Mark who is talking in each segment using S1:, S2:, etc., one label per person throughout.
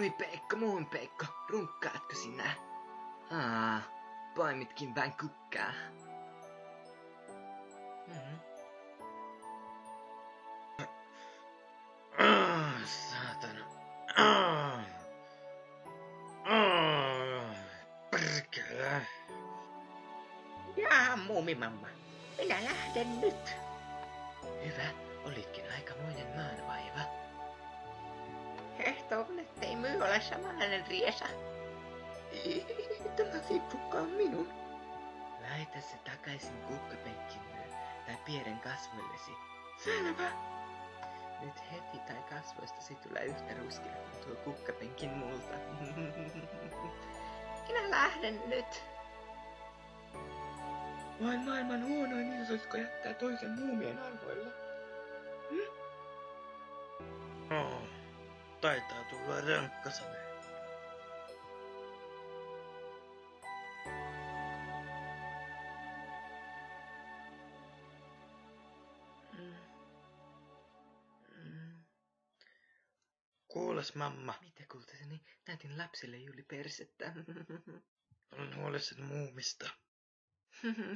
S1: Pekka, moi Pekka, runkkaatko sinä? Poimitkin vain kukkaa. Saatana. Perkele.
S2: Jaa, muumimamma. Minä lähden nyt.
S1: Hyvä, olitkin aikamoinen maanvaiva.
S2: Toivon, ettei myy ole samanlainen riesa. Ei, tämä tippukaan minun.
S1: Laita se takaisin kukkapenkkiin tai pienen kasvoillesi.
S2: Selvä.
S1: Nyt heti tai kasvoistasi tulee yhtä ruskea kuin tuo kukkapenkin multa.
S2: Minä lähden nyt.
S1: Vain maailman huonoin isoisko jättää toisen muumien arvoilla.
S3: Taitaa tulla rankkasane. Kuules, mamma.
S1: Mitä kultaseni? Näytin lapsille juuri persettä.
S3: Olen huolissani muumista.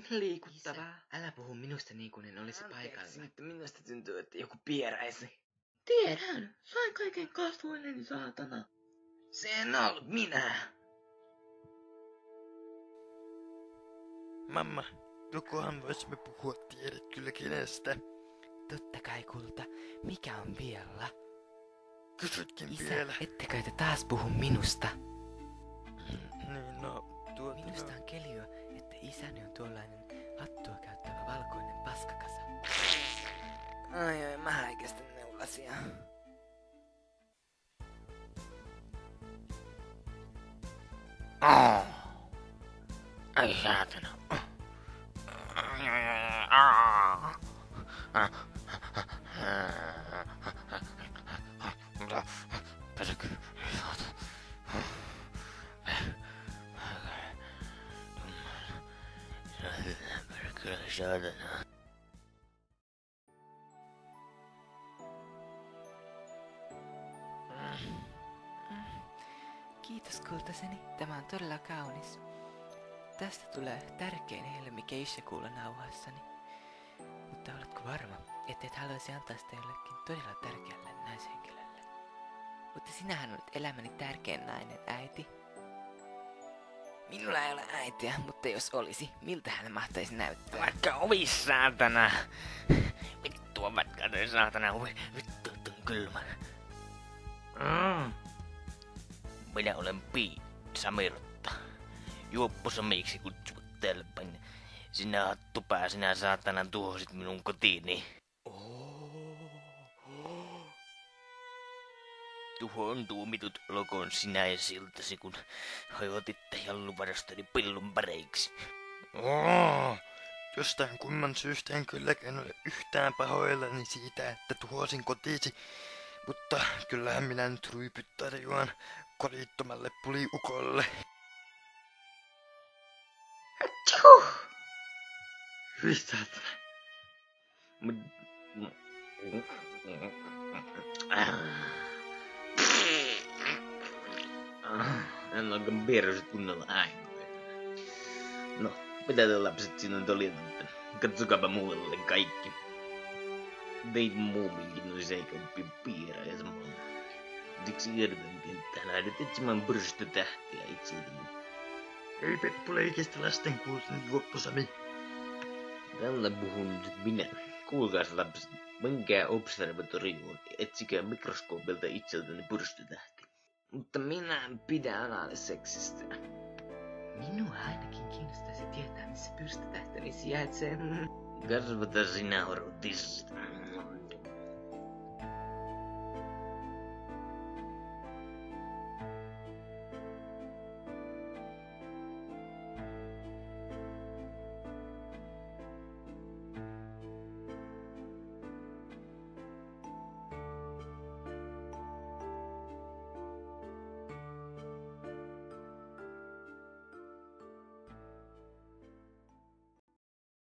S1: Liikuttavaa. Älä puhu minusta niin kuin en olisi paikalla. Mutta minusta tuntuu, että joku pieräisi.
S2: Tiedän. Sain kaiken kasvoilleni, saatana.
S1: Se en ollut minä.
S3: Mamma, jokohan voisimme puhua, tiedät kyllä kenestä.
S1: Totta kai, kulta. Mikä on vielä?
S3: Kysytkin
S1: Isä,
S3: vielä.
S1: ettekö te taas puhu minusta?
S3: Niin, no,
S1: Minusta on keliä, että isäni on tuollainen hattua käyttävä valkoinen paskakasa. Ai, mä häikästän neulasia.
S2: Ai saatana. Saatana.
S1: Kiitos kultaseni, tämä on todella kaunis. Tästä tulee tärkein helmi keissakuulla nauhassani. Mutta oletko varma, et haluaisi antaa sitä jollekin todella tärkeälle naishenkilölle? Mutta sinähän olet elämäni tärkein nainen, äiti. Minulla ei ole äitiä, mutta jos olisi, miltä hän mahtaisi näyttää?
S2: Vaikka ovi, saatana. Vittua vaikka toi saatana ovi. Vittu, on kylmä. Minä olen Samirtta. Juoppo Samiksi kutsuvat täällä päin. Sinä hattupää, sinä saatana tuhosit minun kotiini. Tuhoon tuomitut olkoon sinä ja siltäsi, kun hajotitte jalluvarastoni pillun pareiksi.
S3: Jostain kumman syystä en kylläkään ole yhtään pahoillani siitä, että tuhosin kotisi. Mutta kyllähän minä nyt ryypyt tarjoan kodittomalle puliukolle.
S2: Tjuh!
S3: Hyi saatana.
S2: En oikein pieruiset kunnolla aina. No, mitä te lapset sinne oli, että katsokaapa muualle kaikki. Veit muuminkin noin seikan piirä ja semmoinen. Siksi Ervänkin, että lähdet etsimään pyrstötähtiä itseltäni.
S3: Ei peppuleikistä lasten kuulten Juoppo Sami.
S2: Tällä puhun nyt minä. Kuulkaas lapset, menkää observatorioon, etsikää mikroskoopilta itseltäni pyrstötähti.
S1: Mutta minä pidän seksistä. Minua ainakin kiinnostaisi tietää, missä pyrstötähteni sijaitsee.
S2: Kasvata sinä horrotissit.